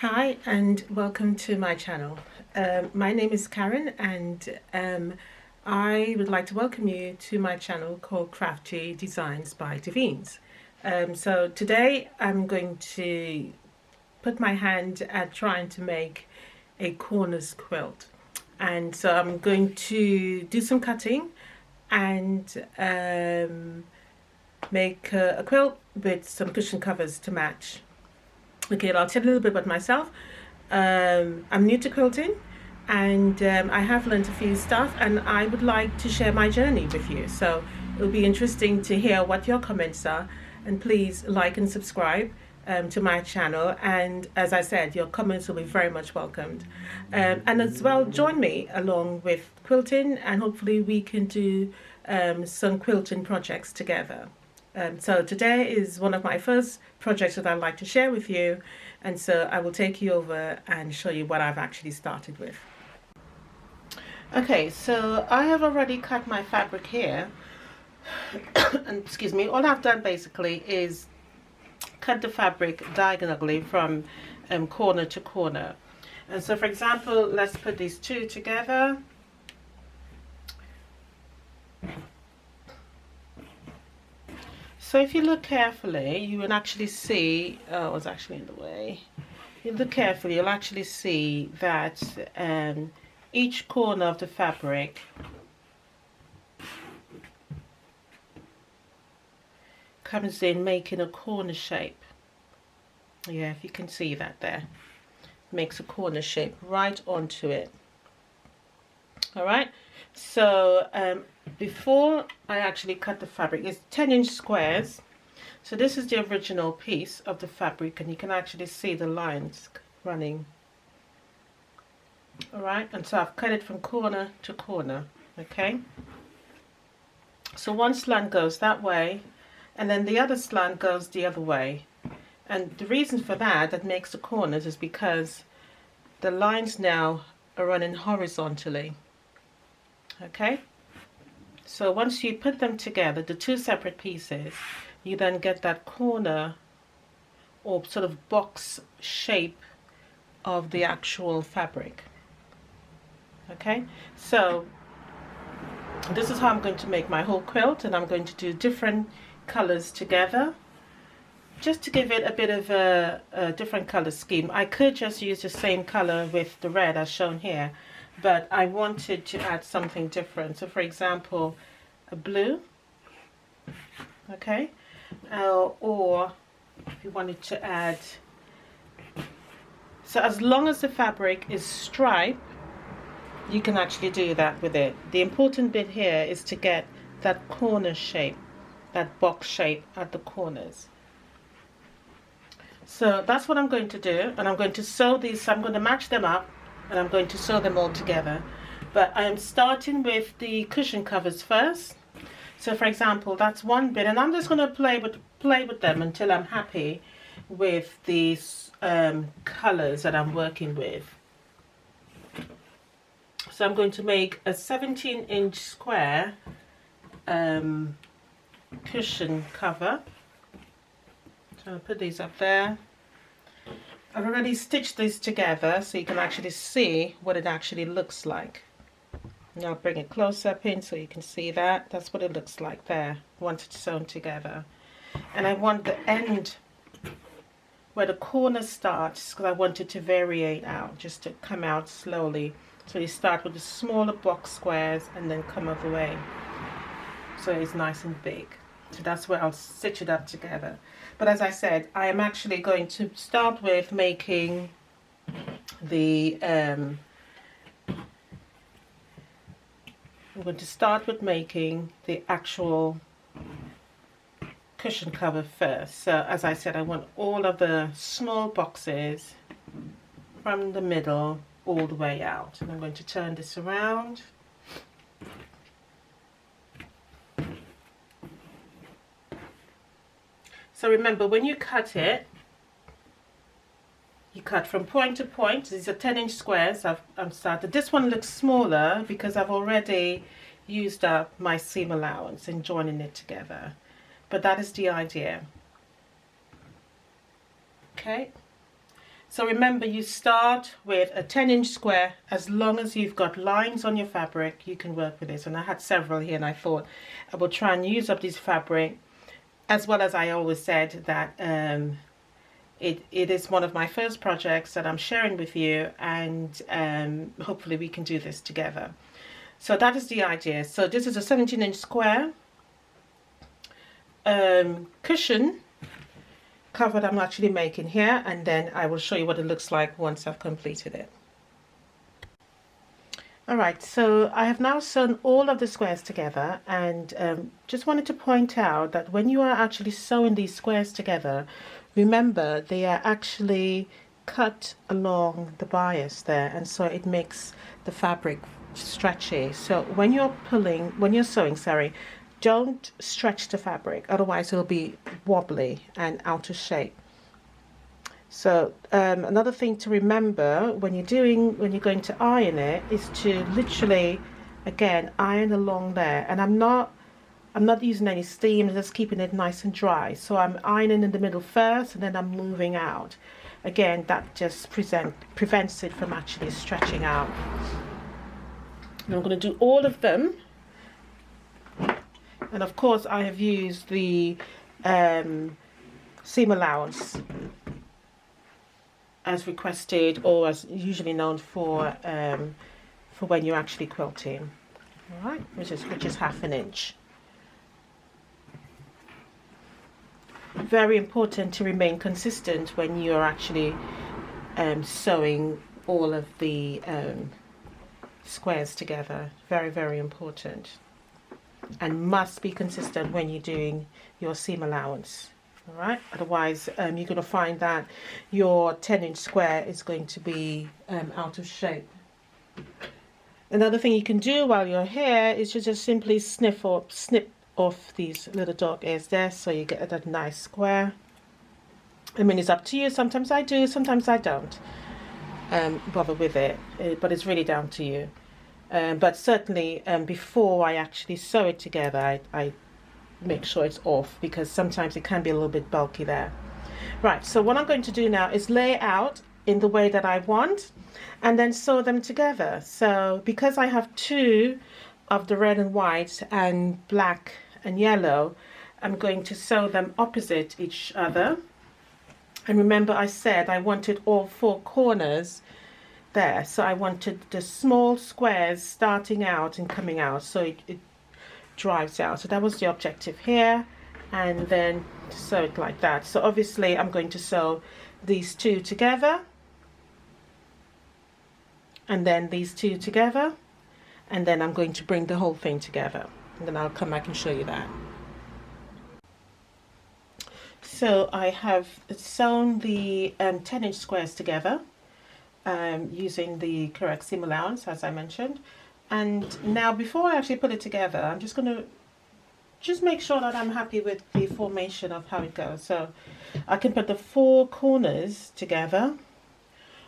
Hi and welcome to my channel. My name is Karen and I would like to welcome you to my channel called Crafty Designs by Devines. So today I'm going to put my hand at trying to make a corners quilt, and so I'm going to do some cutting and make a quilt with some cushion covers to match. Okay, I'll tell you a little bit about myself. I'm new to quilting and I have learned a few stuff, and I would like to share my journey with you. So it'll be interesting to hear what your comments are, and please like and subscribe to my channel. And as I said, your comments will be very much welcomed. And as well, join me along with quilting, and hopefully we can do some quilting projects together. So today is one of my first projects that I'd like to share with you, and so I will take you over and show you what I've actually started with. Okay, so I have already cut my fabric here and excuse me, all I've done basically is cut the fabric diagonally from corner to corner. And so for example, let's put these two together. So if you look carefully, you will actually see, oh, it was actually in the way. If you look carefully, you'll actually see that each corner of the fabric comes in making a corner shape. Yeah, if you can see that there. Makes a corner shape right onto it. Alright, so before I actually cut the fabric, it's 10-inch squares. So this is the original piece of the fabric, and you can actually see the lines running. Alright, and so I've cut it from corner to corner. Okay, so one slant goes that way, and then the other slant goes the other way. And the reason for that makes the corners is because the lines now are running horizontally. Okay, so once you put them together, the two separate pieces, you then get that corner or sort of box shape of the actual fabric. Okay, so this is how I'm going to make my whole quilt, and I'm going to do different colors together just to give it a bit of a different color scheme. I could just use the same color with the red as shown here, but I wanted to add something different. So for example, a blue, okay, or if you wanted to add, so as long as the fabric is striped, you can actually do that with it. The important bit here is to get that corner shape, that box shape at the corners. So that's what I'm going to do, and I'm going to sew these. So I'm going to match them up, and I'm going to sew them all together. But I'm starting with the cushion covers first. So for example, that's one bit, and I'm just going to play with them until I'm happy with these colors that I'm working with. So I'm going to make a 17-inch square cushion cover. So I'll put these up there. I've already stitched these together so you can actually see what it actually looks like. Now I'll bring it close up in so you can see that. That's what it looks like there once it's sewn together. And I want the end where the corner starts, because I want it to variate out, just to come out slowly. So you start with the smaller box squares and then come all the way, so it's nice and big. So that's where I'll stitch it up together. But as I said, I am actually going to start with making the I'm going to start with making the actual cushion cover first. So as I said, I want all of the small boxes from the middle all the way out. And I'm going to turn this around. So remember, when you cut it, you cut from point to point. These are 10-inch squares. I've started. This one looks smaller because I've already used up my seam allowance in joining it together. But that is the idea. Okay. So remember, you start with a 10-inch square. As long as you've got lines on your fabric, you can work with this. And I had several here, and I thought I will try and use up this fabric, as well as I always said that it is one of my first projects that I'm sharing with you, and hopefully we can do this together. So that is the idea. So this is a 17-inch square cushion cover that I'm actually making here, and then I will show you what it looks like once I've completed it. Alright, so I have now sewn all of the squares together, and just wanted to point out that when you are actually sewing these squares together, remember they are actually cut along the bias there, and so it makes the fabric stretchy. So when you're sewing, sorry, don't stretch the fabric, otherwise it'll be wobbly and out of shape. So another thing to remember when you're going to iron it is to literally, again, iron along there. And I'm not using any steam, I'm just keeping it nice and dry. So I'm ironing in the middle first, and then I'm moving out. Again, that just prevents it from actually stretching out. And I'm going to do all of them. And of course I have used the seam allowance as requested, or as usually known for when you're actually quilting. All right, which is 1/2 inch. Very important to remain consistent when you're actually sewing all of the squares together. Very, very important. And must be consistent when you're doing your seam allowance. All right, otherwise you're going to find that your 10-inch square is going to be out of shape. Another thing you can do while you're here is to just simply snip off these little dog ears there, so you get that nice square. I mean, it's up to you. Sometimes I do, sometimes I don't bother with it, but it's really down to you. But certainly before I actually sew it together, I make sure it's off, because sometimes it can be a little bit bulky there. Right, so what I'm going to do now is lay out in the way that I want, and then sew them together. So because I have two of the red and white and black and yellow, I'm going to sew them opposite each other. And remember, I said I wanted all 4 corners there, so I wanted the small squares starting out and coming out, so it drives out. So that was the objective here, and then sew it like that. So obviously I'm going to sew these 2 together, and then these 2 together, and then I'm going to bring the whole thing together, and then I'll come back and show you that. So I have sewn the 10-inch squares together using the correct seam allowance, as I mentioned. And now, before I actually put it together, I'm just going to make sure that I'm happy with the formation of how it goes. So I can put the 4 corners together,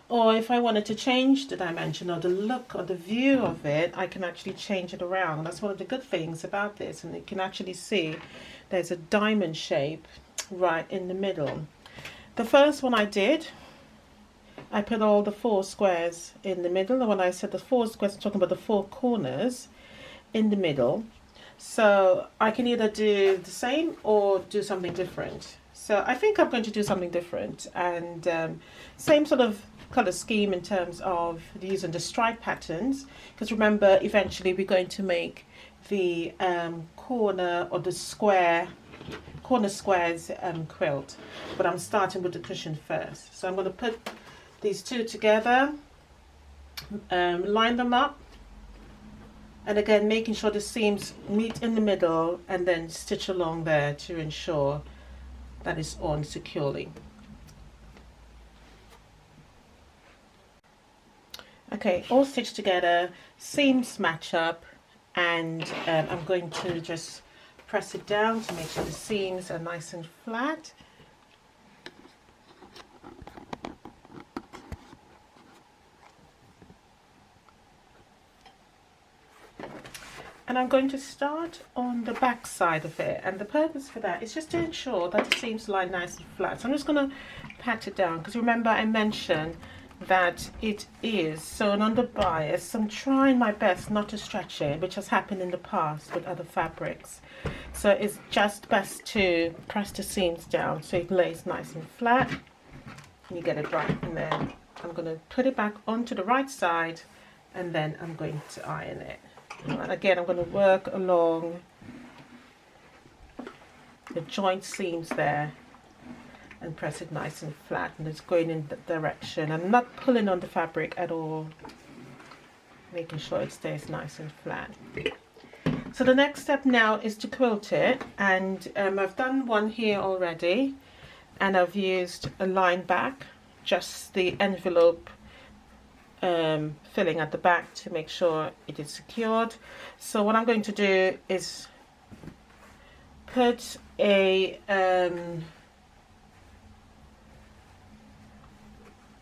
or if I wanted to change the dimension or the look or the view of it, I can actually change it around. That's one of the good things about this, and you can actually see there's a diamond shape right in the middle. The first one I did, I put all the 4 squares in the middle, and when I said the 4 squares, I'm talking about the 4 corners in the middle. So I can either do the same or do something different. So I think I'm going to do something different, and same sort of color scheme in terms of using the stripe patterns, because remember, eventually we're going to make the corner or the corner squares quilt, but I'm starting with the cushion first. So I'm going to put these 2 together, line them up, and again making sure the seams meet in the middle, and then stitch along there to ensure that it's on securely. Okay, all stitched together, seams match up, and I'm going to just press it down to make sure the seams are nice and flat. And I'm going to start on the back side of it, and the purpose for that is just to ensure that the seams lie nice and flat. So I'm just going to pat it down, because remember I mentioned that it is sewn on the bias, so I'm trying my best not to stretch it, which has happened in the past with other fabrics. So it's just best to press the seams down so it lays nice and flat and you get it right. And then I'm going to put it back onto the right side and then I'm going to iron it. And again, I'm going to work along the joint seams there and press it nice and flat, and it's going in that direction. I'm not pulling on the fabric at all, making sure it stays nice and flat. So the next step now is to quilt it, and I've done one here already, and I've used a line back, just the envelope filling at the back to make sure it is secured. So what I'm going to do is put a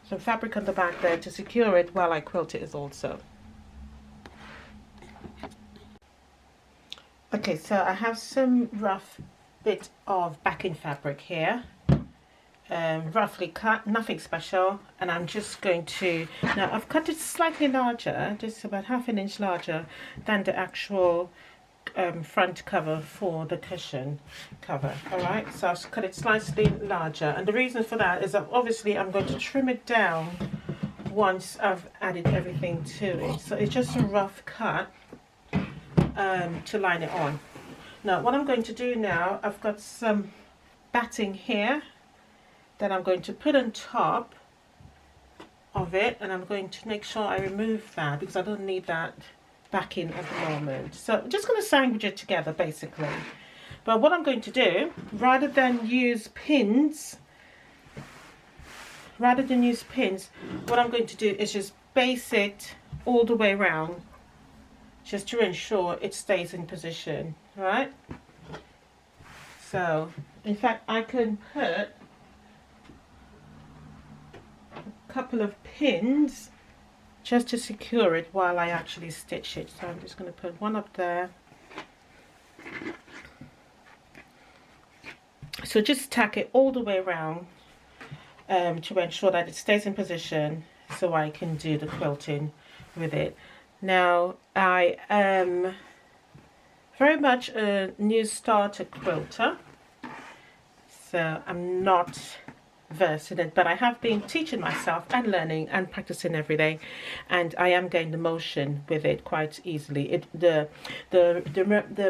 some fabric on the back there to secure it while I quilt it also. Okay, so I have some rough bit of backing fabric here, roughly cut, nothing special, and I'm just going to, now I've cut it slightly larger, just about ½ an inch larger than the actual front cover for the cushion cover. Alright, so I've cut it slightly larger, and the reason for that is that obviously I'm going to trim it down once I've added everything to it. So it's just a rough cut to line it on. Now what I'm going to do now, I've got some batting here that I'm going to put on top of it, and I'm going to make sure I remove that because I don't need that backing at the moment. So I'm just going to sandwich it together basically. But what I'm going to do, rather than use pins, what I'm going to do is just base it all the way around, just to ensure it stays in position, right? So in fact I can put a couple of pins just to secure it while I actually stitch it. So I'm just going to put one up there. So just tack it all the way around to ensure that it stays in position so I can do the quilting with it. Now I am very much a new starter quilter, so I'm not versed in it, but I have been teaching myself and learning and practicing every day, and I am getting the motion with it quite easily. The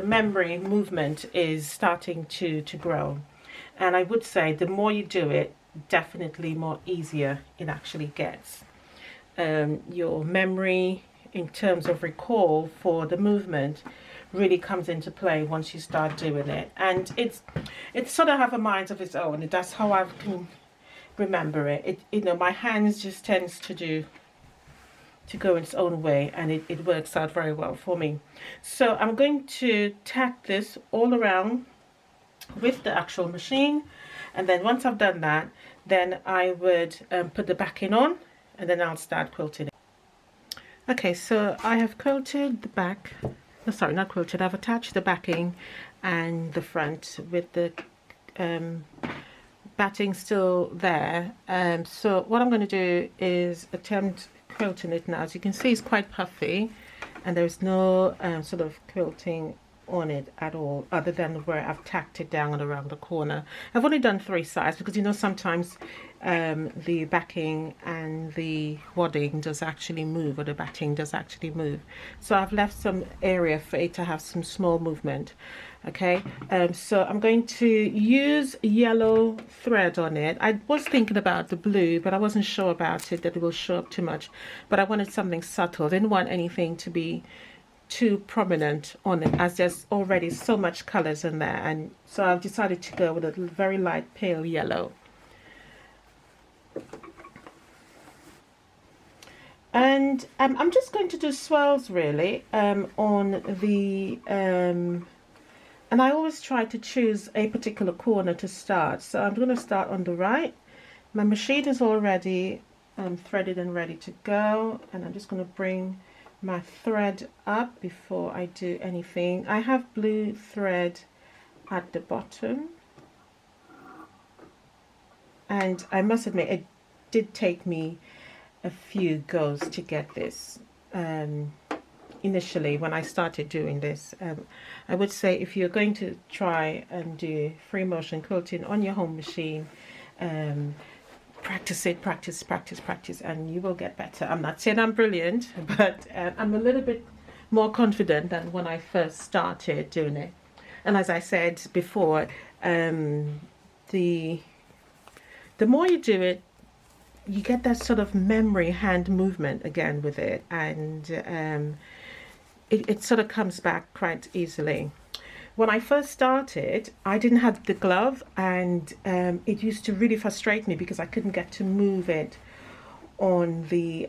memory movement is starting to grow, and I would say the more you do it, definitely more easier it actually gets. Your memory in terms of recall for the movement really comes into play once you start doing it, and it's sort of have a mind of its own. That's how I can remember it. You know, my hands just tends to go in its own way, and it works out very well for me. So I'm going to tack this all around with the actual machine, and then once I've done that, then I would put the backing on, and then I'll start quilting it. Okay, so I have quilted the back, no, sorry, not quilted, I've attached the backing and the front with the batting still there. So what I'm going to do is attempt quilting it now. As you can see, it's quite puffy, and there's no sort of quilting on it at all, other than where I've tacked it down and around the corner. I've only done 3 sides because, you know, sometimes the backing and the wadding does actually move, or the batting does actually move. So I've left some area for it to have some small movement. Okay, so I'm going to use yellow thread on it. I was thinking about the blue, but I wasn't sure about it, that it will show up too much. But I wanted something subtle. I didn't want anything to be too prominent on it, as there's already so much colors in there, and so I've decided to go with a very light pale yellow. And I'm just going to do swirls really on the and I always try to choose a particular corner to start. So I'm going to start on the right. My machine is already threaded and ready to go, and I'm just going to bring my thread up before I do anything. I have blue thread at the bottom, and I must admit it did take me a few goes to get this. Initially, when I started doing this, I would say if you're going to try and do free motion quilting on your home machine, practice it, practice, and you will get better. I'm not saying I'm brilliant, but I'm a little bit more confident than when I first started doing it. And as I said before, the more you do it, you get that sort of memory hand movement again with it, and it sort of comes back quite easily. When I first started, I didn't have the glove, and it used to really frustrate me because I couldn't get to move it on the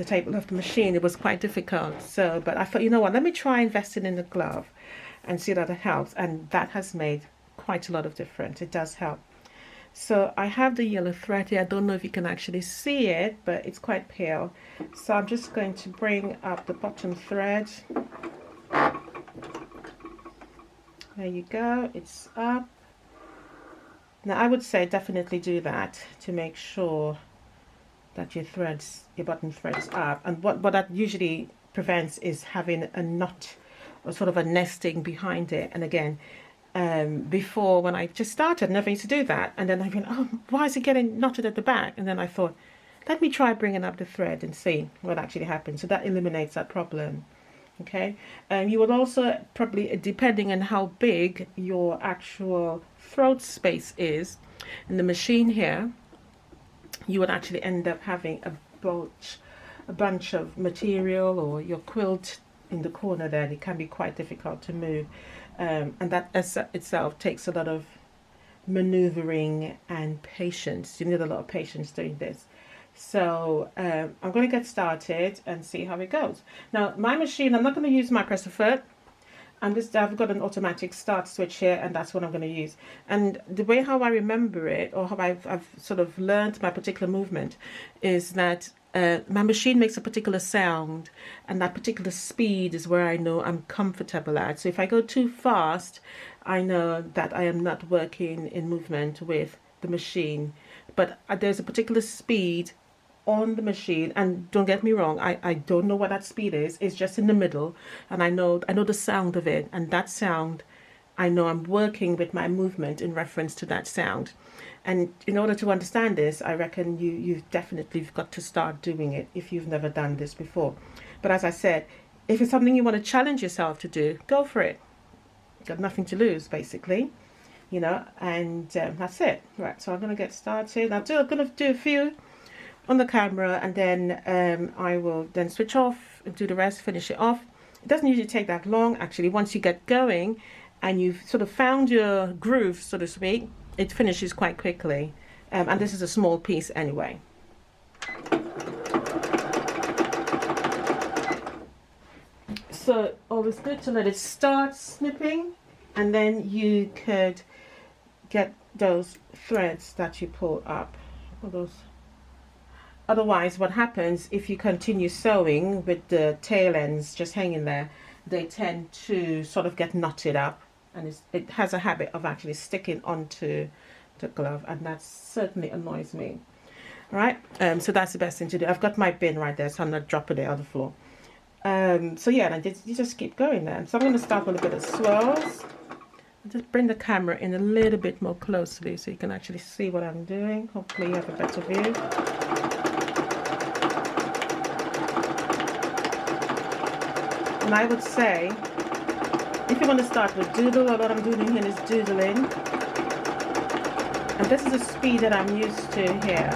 table of the machine. It was quite difficult. So, but I thought, you know what, let me try investing in the glove and see that it helps, and that has made quite a lot of difference. It does help. So I have the yellow thread here. I don't know if you can actually see it, but it's quite pale. So I'm just going to bring up the bottom thread. There you go, it's up. Now I would say definitely do that to make sure that your bottom thread's up. And what that usually prevents is having a knot or sort of a nesting behind it. And again, before, when I just started, I never used to do that, and then I went, oh, why is it getting knotted at the back? And then I thought, let me try bringing up the thread and see what actually happens. So that eliminates that problem. Okay, you will also probably, depending on how big your actual throat space is in the machine here, you would actually end up having a bunch of material or your quilt in the corner there, and it can be quite difficult to move. And that itself takes a lot of maneuvering and patience. You need a lot of patience doing this. So I'm going to get started and see how it goes. Now my machine, I'm not going to use my presser foot. I've got an automatic start switch here, and that's what I'm going to use. And the way how I remember it, or how I've sort of learned my particular movement, is that my machine makes a particular sound, and that particular speed is where I know I'm comfortable at. So if I go too fast, I know that I am not working in movement with the machine. But there's a particular speed on the machine, and don't get me wrong, I don't know what that speed is. It's just in the middle, and I know the sound of it, and that sound, I know I'm working with my movement in reference to that sound. And in order to understand this, I reckon you've definitely got to start doing it if you've never done this before. But as I said, if it's something you want to challenge yourself to do, go for it. You've got nothing to lose, basically, you know, and that's it. Right, so I'm going to get started. I'm going to do a few on the camera, and then I will then switch off and do the rest, finish it off. It doesn't usually take that long, actually. Once you get going and you've sort of found your groove, so to speak, it finishes quite quickly, and this is a small piece anyway. So always good to let it start snipping, and then you could get those threads that you pull up. Otherwise, what happens if you continue sewing with the tail ends just hanging there, they tend to sort of get knotted up, and it has a habit of actually sticking onto the glove, and that certainly annoys me. All right, so that's the best thing to do. I've got my bin right there, so I'm not dropping it on the floor. So yeah, and you just keep going there. So I'm going to start with a bit of swirls. Just bring the camera in a little bit more closely so you can actually see what I'm doing. Hopefully you have a better view. And I would say, if you want to start with doodle, or what I'm doing here is doodling. And this is the speed that I'm used to here.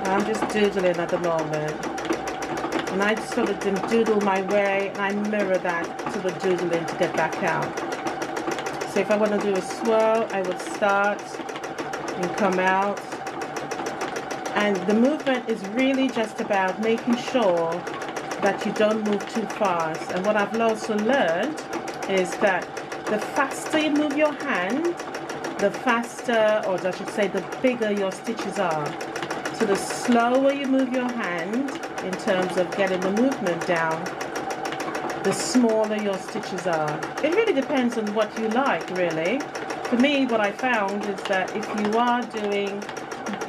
I'm just doodling at the moment. And I sort of doodle my way, and I mirror that to the doodling to get back out. So if I want to do a swirl, I would start and come out. And the movement is really just about making sure that you don't move too fast. And what I've also learned is that the faster you move your hand, the faster, or I should say, the bigger your stitches are. So the slower you move your hand in terms of getting the movement down, the smaller your stitches are. It really depends on what you like, really. for me, what I found is that if you are doing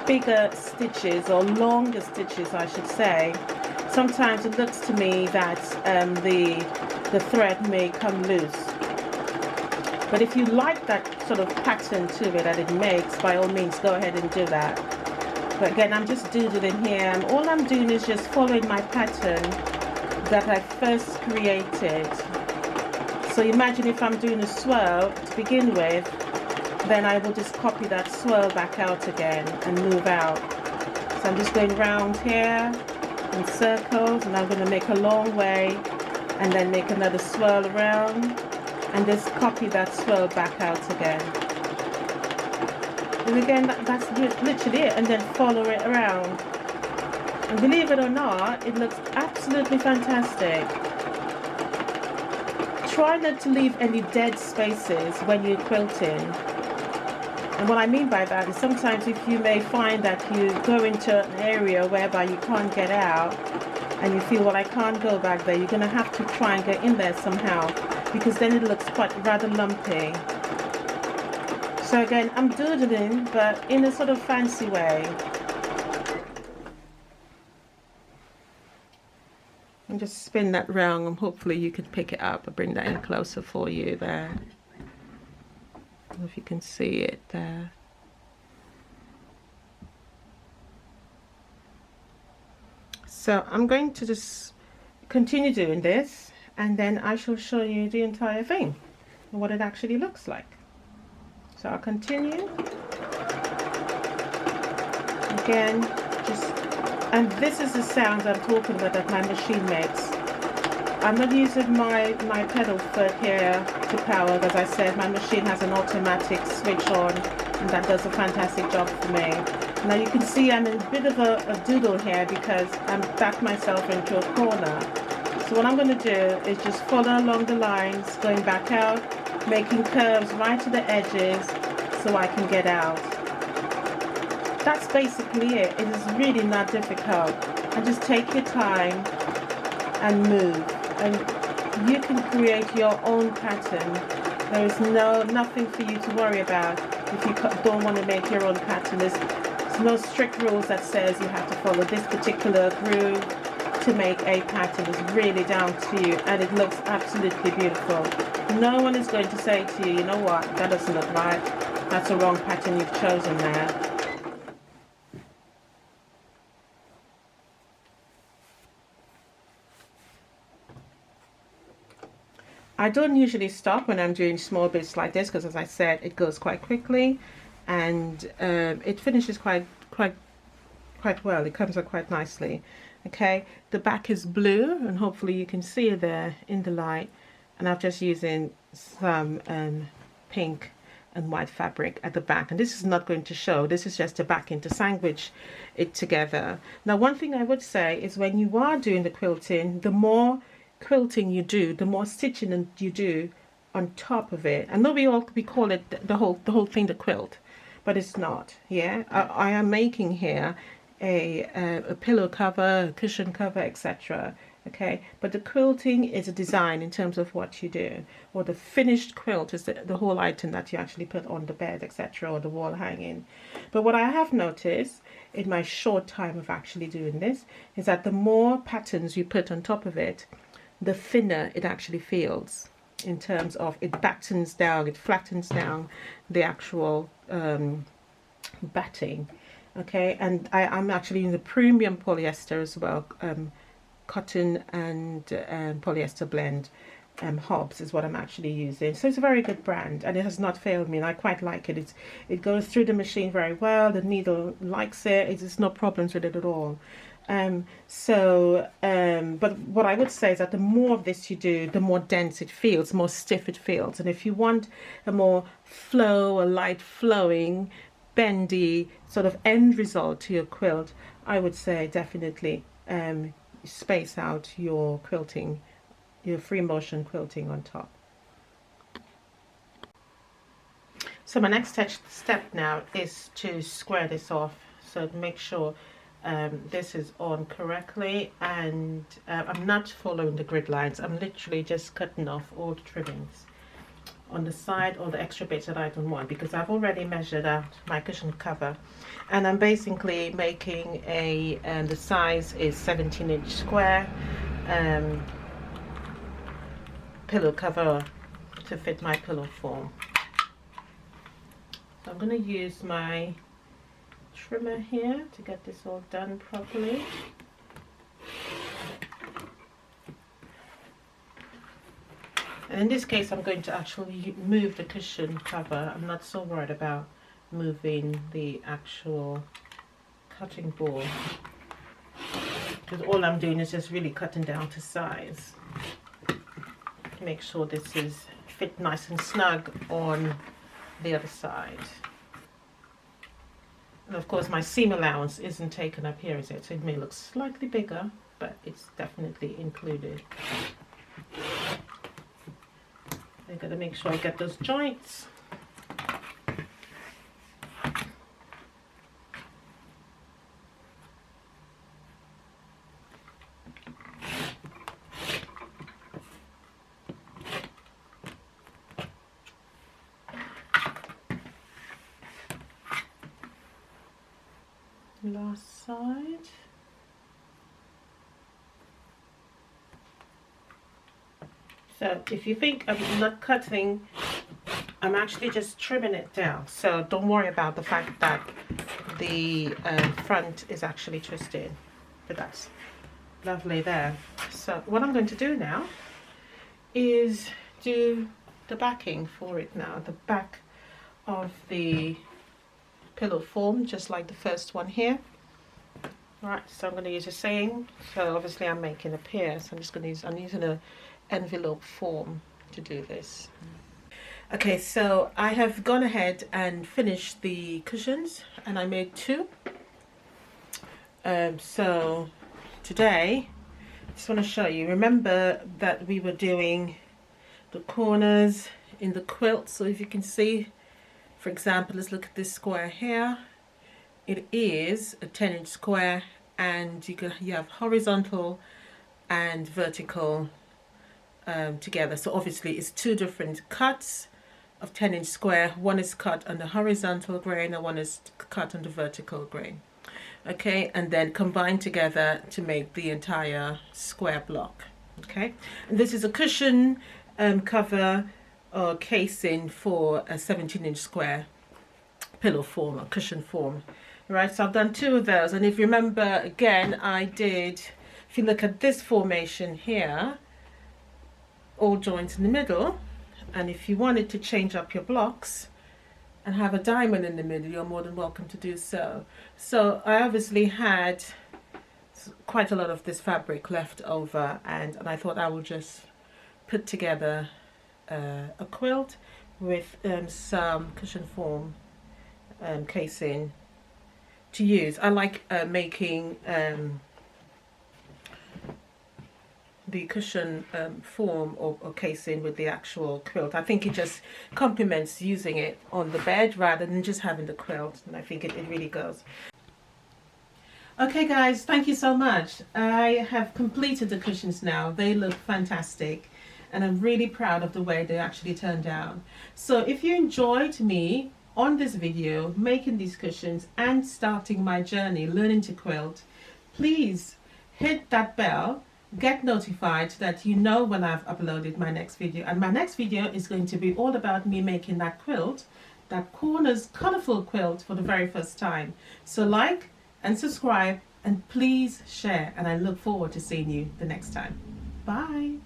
bigger stitches or longer stitches, I should say, sometimes it looks to me that the thread may come loose. But if you like that sort of pattern to it that it makes, by all means go ahead and do that. But again, I'm just doodling here, and all I'm doing is just following my pattern that I first created. So imagine if I'm doing a swirl to begin with, then I will just copy that swirl back out again and move out. So I'm just going round here in circles, and I'm going to make a long way and then make another swirl around and just copy that swirl back out again. And again, that's literally it, and then follow it around. And believe it or not, it looks absolutely fantastic. Try not to leave any dead spaces when you're quilting. And what I mean by that is sometimes if you may find that you go into an area whereby you can't get out and you feel, well, I can't go back there, you're going to have to try and get in there somehow, because then it looks quite rather lumpy. So again, I'm doodling, but in a sort of fancy way. And just spin that round, and hopefully you can pick it up. I'll bring that in closer for you there. I don't know if you can see it there. So I'm going to just continue doing this, and then I shall show you the entire thing and what it actually looks like. So I'll continue. Again, and this is the sound I'm talking about that my machine makes. I'm not using my pedal foot here to power. As I said, my machine has an automatic switch on, and that does a fantastic job for me. Now you can see I'm in a bit of a doodle here because I'm backed myself into a corner. So what I'm going to do is just follow along the lines, going back out, making curves right to the edges so I can get out. That's basically it. It is really not difficult. And just take your time and move. And you can create your own pattern. There is nothing for you to worry about if you don't want to make your own pattern. There's no strict rules that says you have to follow this particular groove to make a pattern. It's really down to you, and it looks absolutely beautiful. No one is going to say to you, you know what, that doesn't look right. That's a wrong pattern you've chosen there. I don't usually stop when I'm doing small bits like this because, as I said, it goes quite quickly, and it finishes quite well. It comes out quite nicely. Okay, the back is blue, and hopefully you can see it there in the light. And I'm just using some pink and white fabric at the back, and this is not going to show. This is just a backing to sandwich it together. Now, one thing I would say is when you are doing the quilting, the more quilting you do, the more stitching you do on top of it. I know we call it the whole thing the quilt, but it's not. Yeah, I am making here a pillow cover, a cushion cover, etc. Okay, but the quilting is a design in terms of what you do, or the finished quilt is the whole item that you actually put on the bed, etc., or the wall hanging. But what I have noticed in my short time of actually doing this is that the more patterns you put on top of it, the thinner it actually feels, in terms of it battens down, it flattens down the actual batting. Okay, and I'm actually using the premium polyester as well, cotton and polyester blend. Hobbs is what I'm actually using, so it's a very good brand, and it has not failed me, and I quite like it. It goes through the machine very well. The needle likes it. It's no problems with it at all. But what I would say is that the more of this you do, the more dense it feels, more stiff it feels. And if you want a more a light flowing, bendy sort of end result to your quilt, I would say definitely space out your quilting, your free motion quilting on top. So my next step now is to square this off, so make sure this is on correctly, and I'm not following the grid lines. I'm literally just cutting off all the trimmings. on the side, or the extra bits that I don't want, because I've already measured out my cushion cover. And I'm basically making a, the size is 17-inch square pillow cover to fit my pillow form. So I'm going to use my trimmer here to get this all done properly. And in this case I'm going to actually move the cushion cover. I'm not so worried about moving the actual cutting board, because all I'm doing is just really cutting down to size to make sure this is fit nice and snug on the other side. And of course my seam allowance isn't taken up here, is it? So it may look slightly bigger, but it's definitely included. I gotta make sure I get those joints. Last side. So if you think I'm not cutting, I'm actually just trimming it down. So don't worry about the fact that the front is actually twisted, but that's lovely there. So what I'm going to do now is do the backing for it now. The back of the pillow form, just like the first one here. Right, so I'm going to use the same. So obviously I'm making a pair, so I'm just going to use, I'm using a envelope form to do this. Okay, so I have gone ahead and finished the cushions, and I made two. So today I just want to show you, remember that we were doing the corners in the quilt. So if you can see, for example, let's look at this square here. It is a 10-inch square, and you have horizontal and vertical together. So obviously it's two different cuts of 10-inch square. One is cut on the horizontal grain and one is cut on the vertical grain. Okay, and then combined together to make the entire square block. Okay, and this is a cushion cover or casing for a 17-inch square pillow form or cushion form. Right, so I've done two of those, and if you remember again, I did, if you look at this formation here, all joints in the middle, and if you wanted to change up your blocks and have a diamond in the middle, you're more than welcome to do so. So I obviously had quite a lot of this fabric left over, and I thought I would just put together a quilt with some cushion form casing to use. I like making the cushion form or casing with the actual quilt. I think it just complements using it on the bed rather than just having the quilt, and I think it really goes. Okay guys, thank you so much. I have completed the cushions now. They look fantastic, and I'm really proud of the way they actually turned out. So if you enjoyed me on this video making these cushions and starting my journey learning to quilt, please hit that bell, get notified so that you know when I've uploaded my next video. And my next video is going to be all about me making that quilt, that corners colorful quilt, for the very first time. So like and subscribe, and please share, and I look forward to seeing you the next time. Bye.